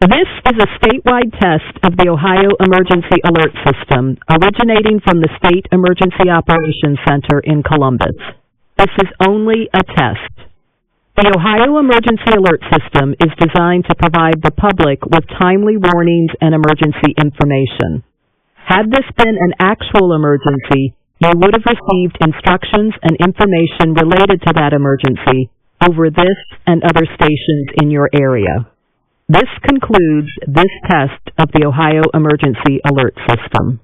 This is a statewide test of the Ohio Emergency Alert System, originating from the State Emergency Operations Center in Columbus. This is only a test. The Ohio Emergency Alert System is designed to provide the public with timely warnings and emergency information. Had this been an actual emergency, you would have received instructions and information related to that emergency over this and other stations in your area. This concludes this test of the Ohio Emergency Alert System.